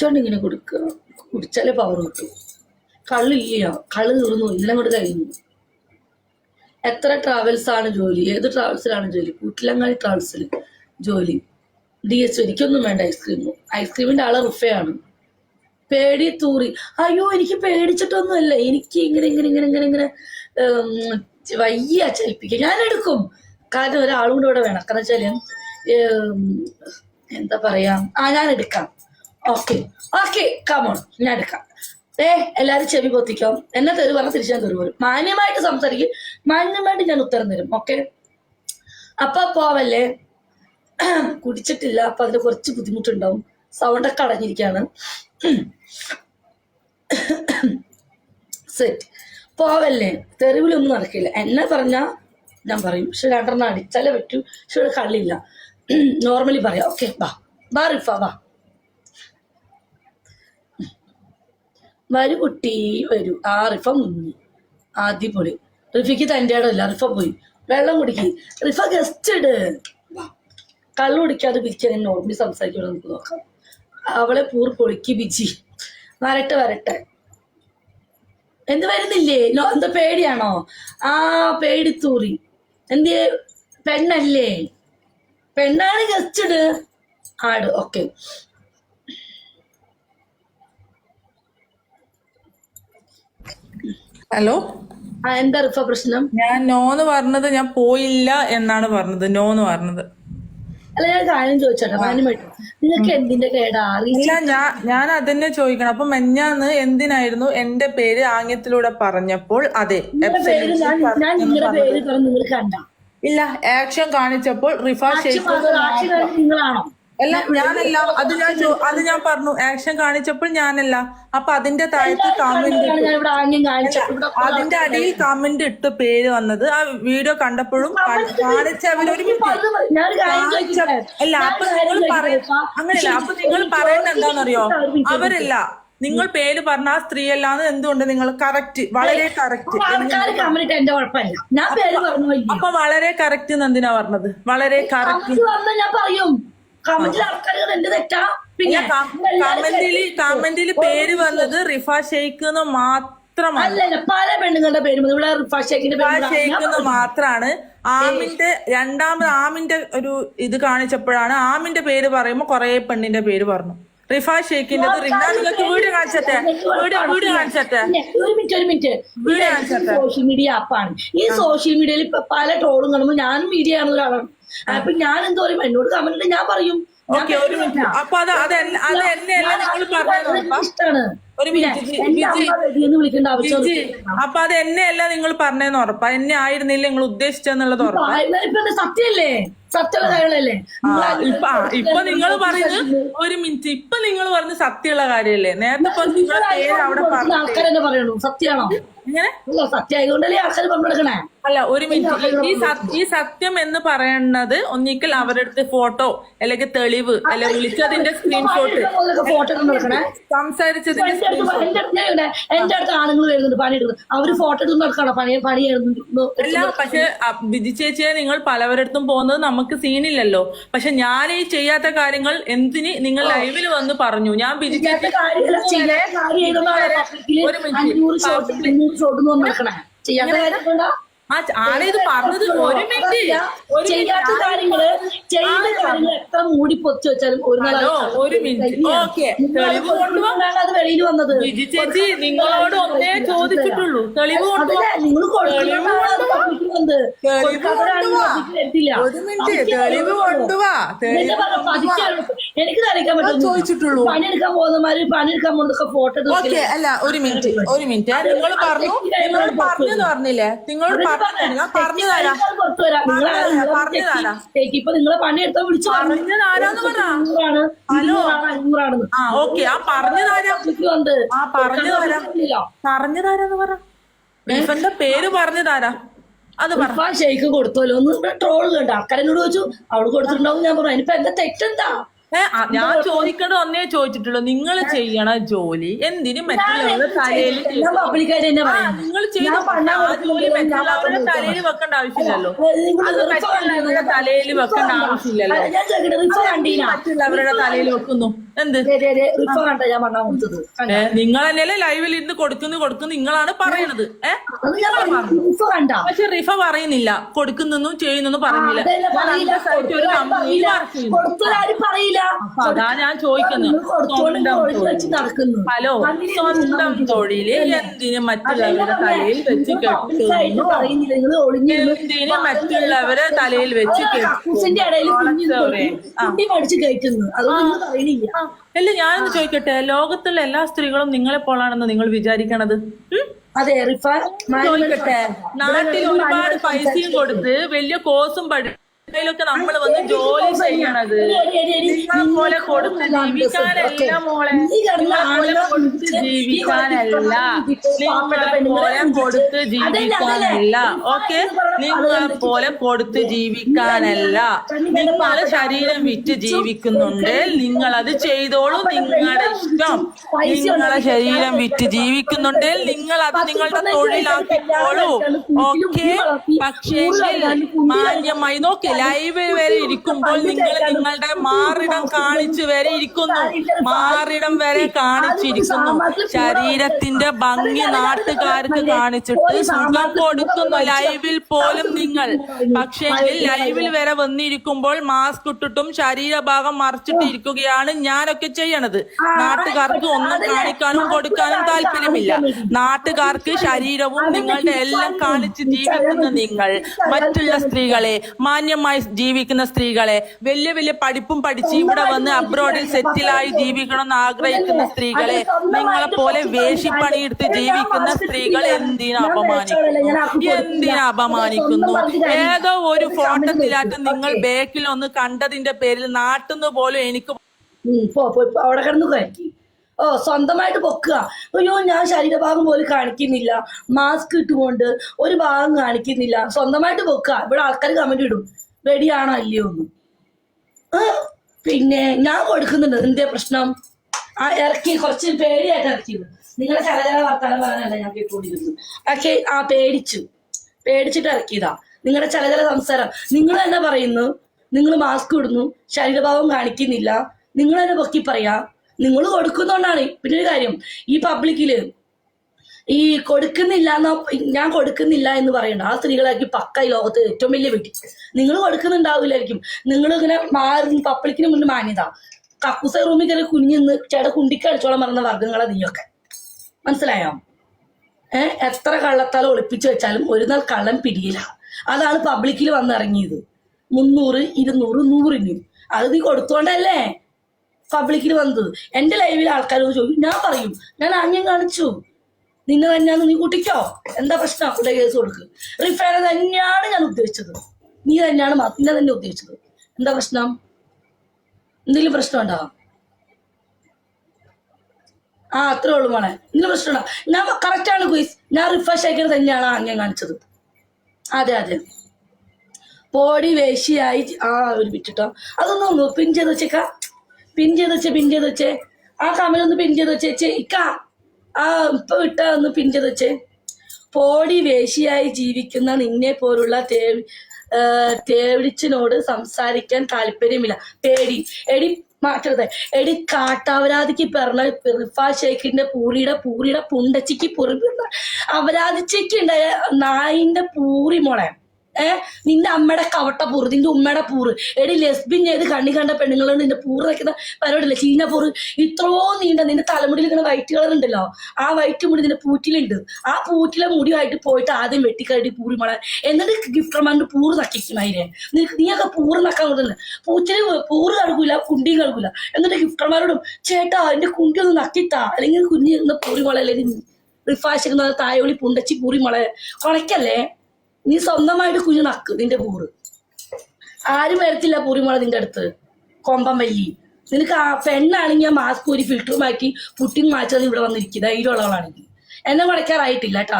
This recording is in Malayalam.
കുടിച്ചോണ്ട് ഇങ്ങനെ കൊടുക്കുക. കുടിച്ചാലേ പവർ കിട്ടും. കള്ളില്ല, കള്ള് തീർന്നു, ഇന്നലെ കൊണ്ട് കഴിഞ്ഞു. എത്ര ട്രാവൽസ് ആണ് ജോലി? ഏത് ട്രാവൽസിലാണ് ജോലി? കൂട്ടിലങ്ങാടി ട്രാവൽസിൽ ജോലി. DH. എനിക്കൊന്നും വേണ്ട ഐസ്ക്രീമും. ഐസ്ക്രീമിന്റെ ആള് റുഫയാണ്. പേടി തൂറി. അയ്യോ, എനിക്ക് പേടിച്ചിട്ടൊന്നുമല്ല. എനിക്ക് ഇങ്ങനെ ഇങ്ങനെ ഇങ്ങനെ ഇങ്ങനെ ഇങ്ങനെ വയ്യ ചലിപ്പിക്കുക. ഞാൻ എടുക്കും. കാരണം ഒരാളും കൂടെ ഇവിടെ വേണം. കാരണം വെച്ചാല് എന്താ പറയാ, ഞാൻ എടുക്കാം. ഓക്കെ ഓക്കെ, കമോൺ, ഞാൻ എടുക്കാം. എല്ലാരും ചെവി പൊത്തിക്കാം. എന്നെ തെറി പറഞ്ഞാൽ തിരിച്ചു ഞാൻ തെറി വരും. മാന്യമായിട്ട് സംസാരിക്കും, മാന്യമായിട്ട് ഞാൻ ഉത്തരം തരും. ഓക്കെ, അപ്പൊ പോവല്ലേ. കുടിച്ചിട്ടില്ല, അപ്പൊ അതിന് കുറച്ച് ബുദ്ധിമുട്ടുണ്ടാവും. സൗണ്ടൊക്കെ അടഞ്ഞിരിക്കാണ്. സെറ്റ്. പോവല്ലേ, തെരുവിലൊന്നും നടക്കില്ല. എന്നെ പറഞ്ഞാ ഞാൻ പറയും, പക്ഷെ രണ്ടെണ്ണം അടിച്ചാലേ പറ്റൂ. പക്ഷെ ഇവിടെ കള്ളില്ല. നോർമലി പറയാം. ഓക്കെ, വാ റിഫ, വാ വരൂ കുട്ടി വരൂ. റിഫ മുങ്ങി. അടിപൊളി. റിഫയ്ക്ക് തൻ്റെ ഇടമില്ല. റിഫ പോയി വെള്ളം കുടിക്കി. റിഫ ഗസ്റ്റ് ഇട്. കള്ളു കുടിക്കാതെ ബിജി അങ്ങനെ നോർമലി സംസാരിക്കണം. നമുക്ക് നോക്കാം. അവളെ പൂർ പൊളിക്ക് ബിജി. വരട്ടെ വരട്ടെ. എന്ത് വരുന്നില്ലേ? എന്താ പേടിയാണോ? പേടിത്തൂറി. എന്ത് പെണ്ണല്ലേ? പെണ്ണാണ് ഗസ്റ്റ് ഇട്. ആട്. ഓക്കെ, ഹലോ, എന്താ റിഫ പ്രശ്നം? ഞാൻ നോന്ന് പറഞ്ഞത് ഞാൻ പോയില്ല എന്നാണ് പറഞ്ഞത്. നോന്ന് പറഞ്ഞത് അല്ല, ഞാൻ കാര്യം ചോദിച്ചോട്ടെ മാന്യമായിട്ട്. നിങ്ങൾക്ക് എന്തിന്റെ കേടാ? ഇല്ല, ഞാൻ അതന്നെ ചോദിക്കണം. അപ്പൊ മെഞ്ഞാന്ന് എന്തിനായിരുന്നു എന്റെ പേര് ആംഗ്യത്തിലൂടെ പറഞ്ഞപ്പോൾ അതെ ഞാൻ നിങ്ങളുടെ പേര് പറഞ്ഞു, നിങ്ങൾ കണ്ട? ഇല്ല, ആക്ഷൻ കാണിച്ചപ്പോൾ റിഫ ഷെയ്ഖ് നിങ്ങളാണോ? അല്ല, ഞാനല്ല. അത് ഞാൻ പറഞ്ഞു. ആക്ഷൻ കാണിച്ചപ്പോൾ ഞാനല്ല. അപ്പൊ അതിന്റെ താഴത്ത് കമന്റ്, അതിന്റെ അടിയിൽ കമന്റ് ഇട്ട് പേര് വന്നത് ആ വീഡിയോ കണ്ടപ്പോഴും കാണിച്ചവരൊരു അല്ല. അപ്പൊ നിങ്ങൾ അങ്ങനെയല്ല. അപ്പൊ നിങ്ങൾ പറയുന്നത് എന്താണെന്നറിയോ? അവരല്ല, നിങ്ങൾ പേര് പറഞ്ഞ ആ സ്ത്രീ അല്ലാന്ന് എന്തുകൊണ്ട് നിങ്ങൾ കറക്റ്റ്, വളരെ കറക്റ്റ്. അപ്പൊ വളരെ കറക്റ്റ് എന്ന് എന്തിനാ പറഞ്ഞത്? വളരെ കറക്റ്റ് ഞാൻ പറയും. കമന്റില് പേര് വന്നത് റിഫ ഷെയ്ഖ് എന്ന് മാത്രമാണ്. പല പെണ്ണുങ്ങളുടെ പേര് റിഫ ഷെയ്ഖ് മാത്രാണ്. രണ്ടാമത് ആമിന്റെ ഒരു ഇത് കാണിച്ചപ്പോഴാണ് ആമിന്റെ പേര് പറയുമ്പോ കൊറേ പെണ്ണിന്റെ പേര് പറഞ്ഞു. റിഫ ഷെയ്ഖിന്റെ നിങ്ങൾക്ക് വീഡിയോ കാണിച്ചട്ടെ, വീഡിയോ കാണിച്ചട്ടെ, ഒരു മിനിറ്റ്. സോഷ്യൽ മീഡിയ ആപ്പാണ്. ഈ സോഷ്യൽ മീഡിയയിൽ പല ട്രോളും കാണുമ്പോൾ ഞാനും മീഡിയ ആണ് ഒരാളാണ്. അപ്പൊ ഞാൻ എന്തോ പറയും, എന്നോട് കമന്റ് ഞാൻ പറയും. ഓക്കെ, ഒരു മിനിറ്റ്. അപ്പൊ അത് എന്നെയല്ല നിങ്ങൾ പറഞ്ഞത്. ഇഷ്ടമാണ്. ഒരു വിളിക്കേണ്ട ആവശ്യം. അപ്പൊ അത് എന്നെയല്ല നിങ്ങൾ പറഞ്ഞതെന്ന് ഉറപ്പാ? എന്നെ ആയിരുന്നില്ല നിങ്ങൾ ഉദ്ദേശിച്ചെന്നുള്ളത് ഉറപ്പാ? സത്യല്ലേ? സത്യമുള്ള കാര്യങ്ങളല്ലേ ഇപ്പൊ നിങ്ങൾ പറയുന്നത്? ഒരു മിനിറ്റ്. ഇപ്പൊ നിങ്ങൾ പറഞ്ഞ സത്യമുള്ള കാര്യമല്ലേ? നേരത്തെ നിങ്ങളുടെ പേര് അവിടെ ആൾക്കാരെന്നെ പറയണു. സത്യമാണോ? ഇങ്ങനെ സത്യമായതുകൊണ്ടല്ലേ ആൾക്കാർ പങ്കെടുക്കണേ? അല്ല, ഒരു മിനിറ്റ്. ഈ സത്യം എന്ന് പറയുന്നത് ഒന്നിക്കൽ അവരുടെ അടുത്ത് ഫോട്ടോ അല്ലെങ്കിൽ തെളിവ് അല്ലെ വിളിച്ചതിന്റെ സ്ക്രീൻഷോട്ട്, സംസാരിച്ചതിന്റെ എന്റെ അടുത്ത് ആണുങ്ങൾ വരുന്നുണ്ട് പണിയെടുക്കുന്നത്. അവര് ഫോട്ടോ എടുത്ത് നടക്കണോ? പണി അല്ല. പക്ഷെ ബിജി ചേച്ചിയെ നിങ്ങൾ പലവരടുത്തും പോകുന്നത് നമുക്ക് സീനില്ലല്ലോ. പക്ഷെ ഞാൻ ഈ ചെയ്യാത്ത കാര്യങ്ങൾ എന്തിന് നിങ്ങൾ ലൈവിൽ വന്ന് പറഞ്ഞു? ഞാൻ ബിജി ചേച്ചി ഒരു മിനിറ്റ് ചെയ്യാത്ത കാര്യം ആണിത് പറഞ്ഞത്. ഒരു മിനിറ്റ്. ചെയ്യാത്ത കാര്യങ്ങള് ചെയ്ത കാര്യങ്ങൾ എത്ര മൂടി പൊത്തി വെച്ചാലും ഒരു മിനിറ്റ്. ഓക്കെ, തെളിവ് കൊണ്ടുപോകാൻ അത് വെളിയിൽ വന്നത്. ബിജി ചേച്ചി നിങ്ങളോട് ഒന്നേ ചോദിച്ചിട്ടുള്ളൂ. തെളിവ് കൊണ്ടുപോകാൻ. നിങ്ങൾ ഒരു മിനിറ്റ്. തെളിവ് കൊണ്ടുപോവാ. എനിക്ക് കളിക്കാൻ പറ്റും. ചോദിച്ചിട്ടുള്ളൂ. പണിയെടുക്കാൻ പോകുന്നമാര് പണിയെടുക്കാൻ പോകുന്ന ഫോട്ടോ. ഓക്കെ, അല്ല, ഒരു മിനിറ്റ്. നിങ്ങൾ പറഞ്ഞെന്ന് പറഞ്ഞില്ലേ? നിങ്ങൾ പറഞ്ഞു തരാം. ഇപ്പൊ നിങ്ങളെ പണിയെടുത്താൽ വിളിച്ചു പറഞ്ഞതാരാന്ന് പറ. Hello, okay. ആ പറഞ്ഞതാരാന്ന് പറ. ഇവന്റെ പേര് പറഞ്ഞതാരാ? അത് പറ. ഷെയ്ക്ക് കൊടുത്തോല്ലോ. ഒന്ന് ട്രോള് കണ്ട ആൾക്കാരെന്നോട് ചോദിച്ചു. അവള് കൊടുത്തിട്ടുണ്ടാവും. ഞാൻ പറഞ്ഞു അതിനിപ്പോ എന്താ തെറ്റെന്താ? ഞാൻ ചോദിക്കേണ്ട ഒന്നേ ചോദിച്ചിട്ടുള്ളൂ. നിങ്ങൾ ചെയ്യണ ജോലി എന്തിന് മറ്റുള്ളവരുടെ തലയിൽ ഞാൻ പബ്ലിക്കായിട്ട് തന്നെ പറയാം. നിങ്ങൾ ചെയ്ത് ആ ജോലി മറ്റുള്ളവരുടെ തലയിൽ വെക്കേണ്ട ആവശ്യമില്ലല്ലോ. അത് മറ്റുള്ളവരുടെ തലയിൽ വെക്കേണ്ട ആവശ്യമില്ലല്ലോ. ഞാൻ ചോദിക്കട്ടെ, റിഫ കണ്ടീനാ? മറ്റുള്ളവരുടെ തലയിൽ വെക്കുന്നു എന്ത്? റിഫ കണ്ട ഞാൻ പറഞ്ഞാ കൊടുത്തത്? നിങ്ങൾ തന്നെയല്ലേ ലൈവിൽ ഇരുന്ന് കൊടുക്കുന്നു നിങ്ങളാണ് പറയണത്. അത് ഞാൻ പറഞ്ഞു. റിഫ കണ്ട? പക്ഷെ റിഫ പറയുന്നില്ല, കൊടുക്കുന്നെന്നും ചെയ്യുന്നെന്നും പറയുന്നില്ല. ഒരു കമ്പനിയിൽ വർക്ക് ചെയ്യുന്നു. കൊടുത്തൊരാരും പറയില്ല. അതാ ഞാൻ ചോദിക്കുന്നത്. ഹലോ, സ്വന്തം തൊഴില് എന്തിന് മറ്റുള്ളവരുടെ തലയിൽ വെച്ച് കെട്ടുന്നു? എന്തിന് മറ്റുള്ളവരെ തലയിൽ വെച്ച് കക്കൂസിന്റെ ഇടയിൽ കുണ്ടി പഠിച്ച് കയറ്റുന്നു. അതൊന്നും പറയണില്ല. അല്ല, ഞാനൊന്ന് ചോദിക്കട്ടെ, ലോകത്തുള്ള എല്ലാ സ്ത്രീകളും നിങ്ങളെ പോലാണെന്ന് നിങ്ങൾ വിചാരിക്കണത്? അതെ റിഫ, ചോദിക്കട്ടെ, നാട്ടിൽ ഒരുപാട് പൈസയും കൊടുത്ത് വലിയ കോഴ്സും ൊക്കെ നമ്മൾ വന്ന് ജോലി ചെയ്യണത് നിങ്ങളെ പോലെ കൊടുത്ത് ജീവിക്കാനല്ല മോളെ. നിങ്ങളെ കൊടുത്ത് ജീവിക്കാനല്ല, നിങ്ങളെ പോലെ കൊടുത്ത് ജീവിക്കാനല്ല. ഓക്കെ, നിങ്ങളെ പോലെ കൊടുത്ത് ജീവിക്കാനല്ല. നിങ്ങളെ ശരീരം വിറ്റ് ജീവിക്കുന്നുണ്ട്, നിങ്ങളത് ചെയ്തോളൂ, നിങ്ങളുടെ ഇഷ്ടം. നിങ്ങളെ ശരീരം വിറ്റ് ജീവിക്കുന്നുണ്ടെങ്കിൽ നിങ്ങൾ അത് നിങ്ങളുടെ തൊഴിലാക്കിക്കോളൂ. ഓക്കെ, പക്ഷേ മാന്യമായി നോക്കി ലൈവ് വരെ ഇരിക്കുമ്പോൾ നിങ്ങൾ നിങ്ങളുടെ മാറിടം കാണിച്ച് വരെ ഇരിക്കുന്നു, മാറിടം വരെ കാണിച്ചിരിക്കുന്നു. ശരീരത്തിന്റെ ഭംഗി നാട്ടുകാർക്ക് കാണിച്ചിട്ട് സുഖം കൊടുക്കുന്നു ലൈവിൽ പോലും നിങ്ങൾ. പക്ഷേ ലൈവിൽ വരെ വന്നിരിക്കുമ്പോൾ മാസ്ക് ഇട്ടിട്ടും ശരീരഭാഗം മറച്ചിട്ട് ഇരിക്കുകയാണ് ഞാനൊക്കെ ചെയ്യണത്. നാട്ടുകാർക്ക് ഒന്നും കാണിക്കാനും കൊടുക്കാനും താല്പര്യമില്ല. നാട്ടുകാർക്ക് ശരീരവും നിങ്ങളുടെ എല്ലാം കാണിച്ച് ജീവിക്കുന്ന നിങ്ങൾ മറ്റുള്ള സ്ത്രീകളെ, മാന്യമായി ജീവിക്കുന്ന സ്ത്രീകളെ, വലിയ വലിയ പഠിപ്പും പഠിച്ച് ഇവിടെ വന്ന് അബ്രോഡിൽ സെറ്റിലായി ജീവിക്കണമെന്ന് ആഗ്രഹിക്കുന്ന സ്ത്രീകളെ, നിങ്ങളെ പോലെ വേഷിപ്പണിയെടുത്ത് ജീവിക്കുന്ന സ്ത്രീകൾ എന്തിനാ അപമാനിക്കുന്നു? ഏതോ ഒരു ഫോട്ടോത്തിലായിട്ട് നിങ്ങൾ ബേക്കിൽ ഒന്ന് കണ്ടതിന്റെ പേരിൽ നാട്ടുന്ന പോലും എനിക്ക് അവിടെ കിടന്നു കയറ്റി. സ്വന്തമായിട്ട് പൊക്കുക. അയ്യോ, ഞാൻ ശരീരഭാഗം പോലും കാണിക്കുന്നില്ല, മാസ്ക് ഇട്ടുകൊണ്ട് ഒരു ഭാഗം കാണിക്കുന്നില്ല, സ്വന്തമായിട്ട് പൊക്കുക. ഇവിടെ ആൾക്കാർ കമന്റ് ഇടും, റെഡിയാണോ അല്ലയോ എന്ന്. പിന്നെ ഞാൻ കൊടുക്കുന്നുണ്ട്, എന്തേ പ്രശ്നം? ഇറക്കി, കുറച്ച് പേടിയായിട്ട് ഇറക്കിയത്. നിങ്ങളെ ചില വർത്തമാനം പറയാനല്ല ഞാൻ കേട്ടുകൊണ്ടിരുന്നു. ഓക്കെ, പേടിച്ചിട്ട് ഇറക്കിയതാ നിങ്ങളുടെ ചില സംസാരം. നിങ്ങൾ തന്നെ പറയുന്നു, നിങ്ങൾ മാസ്ക് ഇടുന്നു, ശരീരഭാവം കാണിക്കുന്നില്ല, നിങ്ങൾ തന്നെ പൊക്കി പറയാ. നിങ്ങൾ കൊടുക്കുന്നോണ്ടാണ്. പിന്നെ ഒരു കാര്യം, ഈ പബ്ലിക്കില് ഈ കൊടുക്കുന്നില്ല ഞാൻ കൊടുക്കുന്നില്ല എന്ന് പറയണ്ട. ആ സ്ത്രീകളായിരിക്കും പക്ക ഈ ലോകത്ത് ഏറ്റവും വലിയ വെട്ടി. നിങ്ങൾ കൊടുക്കുന്നുണ്ടാവില്ലായിരിക്കും. നിങ്ങൾ ഇങ്ങനെ പബ്ലിക്കിന് മുന്നിൽ മാന്യത. കക്കൂസ റൂമിൽ കയറി കുഞ്ഞിന്ന് ചേട്ട കുണ്ടിക്കടിച്ചോളം മറന്ന വർഗ്ഗങ്ങളെ നീയൊക്കെ. മനസ്സിലായോ? എത്ര കള്ളത്താലും ഒളിപ്പിച്ചു വെച്ചാലും ഒരു നാൾ കള്ളം പിടിയില്ല. അതാണ് പബ്ലിക്കിൽ വന്നിറങ്ങിയത്. 300, 200, 100 അത് നീ കൊടുത്തോണ്ടല്ലേ പബ്ലിക്കിൽ വന്നത്. എന്റെ ലൈവിൽ ആൾക്കാരോട് ചോദിക്കും, ഞാൻ പറയും, ഞാൻ ആംഗ്യം കാണിച്ചു, നിന്നെ തന്നെയാന്ന് നീ കൂട്ടിക്കോ, എന്താ പ്രശ്നം? ഇവിടെ കേസ് കൊടുക്ക്. റിഫേനെ തന്നെയാണ് ഞാൻ ഉദ്ദേശിച്ചത്, നീ തന്നെയാണ് നിന്നെ തന്നെ ഉദ്ദേശിച്ചത്. എന്താ പ്രശ്നം? എന്തെങ്കിലും പ്രശ്നം ഉണ്ടാവാം? അത്രേ ഉള്ളൂ മോളെ. എന്തെങ്കിലും പ്രശ്നം ഉണ്ടാവും? ഞാൻ കറക്റ്റാണ് ക്വീസ്, ഞാൻ റിഫ ഷേഖർ തന്നെയാണ് ആംഗ്യം കാണിച്ചത്. അതെ പോടി വേശിയായി. ഒരു വിട്ടിട്ടോ, അതൊന്നും പിൻ ചെയ്ത് വെച്ചേക്കാ. പിൻ ചെയ്ത് വെച്ചേ. ആ കമലൊന്ന് പിൻ ചെയ്ത് വെച്ചേ. ഇക്കാ ഇപ്പൊ വിട്ട ഒന്ന് പിൻ ചെയ്ത് വെച്ചേ. പോടി വേശിയായി ജീവിക്കുന്ന നിന്നെ പോലുള്ള തേവിടിച്ചിനോട് സംസാരിക്കാൻ താല്പര്യമില്ല. പേടി എടി മാറ്റരുത്. എടി കാട്ടാവരാതിക്ക് പറഞ്ഞ റിഫ ഷേഖിന്റെ പൂരിയുടെ പുണ്ടച്ചിക്ക് അവരാധിച്ചയ്ക്ക് ഉണ്ടായ നായിന്റെ പൂറി മോളെ. നിന്റെ അമ്മയുടെ കവട്ട പൂറ്, നിന്റെ ഉമ്മയുടെ പൂറ്. എടി ലെസ്ബിൻ ചെയ്ത് കണ്ണി കണ്ട പെണ്ണുങ്ങളോട് നിന്റെ പൂറ് വെക്കുന്ന പരിപാടിയില്ല. ചീന പൂറ് ഇത്രയോ നീണ്ട നിന്റെ തലമുടിയിൽ ഇങ്ങനെ വൈറ്റ് കളർ ഉണ്ടല്ലോ, ആ വൈറ്റ് മുടി നിന്റെ പൂറ്റിലുണ്ട്. ആ പൂറ്റിലെ മുടിയായിട്ട് പോയിട്ട് ആദ്യം വെട്ടിക്കടി പൂറി മോളെ. എന്നിട്ട് ഗിഫ്റ്റർമാരുടെ പൂറ് നക്കിക്കുമായിരേ. നീയൊക്കെ പൂറ് നക്കാൻ കൊണ്ടല്ലേ. പൂച്ചില് പൂറ് കഴുകൂല, കുണ്ടിയും കഴുകൂല. എന്നിട്ട് ഗിഫ്റ്റർമാരോടും ചേട്ടാ എന്റെ കുണ്ടി ഒന്ന് നക്കിത്താ, അല്ലെങ്കിൽ കുഞ്ഞി ഇരുന്ന പൂറി മോളെ, അല്ലെങ്കിൽ റിഫാശിക്കുന്ന തായോളി പുണ്ടച്ചി പൂറി മോളെ കുളയ്ക്കല്ലേ. നീ സ്വന്തമായിട്ട് കുഞ്ഞു നക്ക് നിന്റെ പൂറ്. ആരും വരത്തില്ല പൂറിമോളെ നിന്റെ അടുത്ത്. കൊമ്പം വല്ലി നിനക്ക്. ആ പെണ്ണാണെങ്കിൽ മാസ്ക് ഒരു ഫിൽറ്റർ മാറ്റി പുട്ടിങ് മാറ്റാതെ ഇവിടെ വന്നിരിക്കുക ധൈര്യമുള്ളവളാണെങ്കിൽ. എന്നെ മടക്കാറായിട്ടില്ല കേട്ടാ.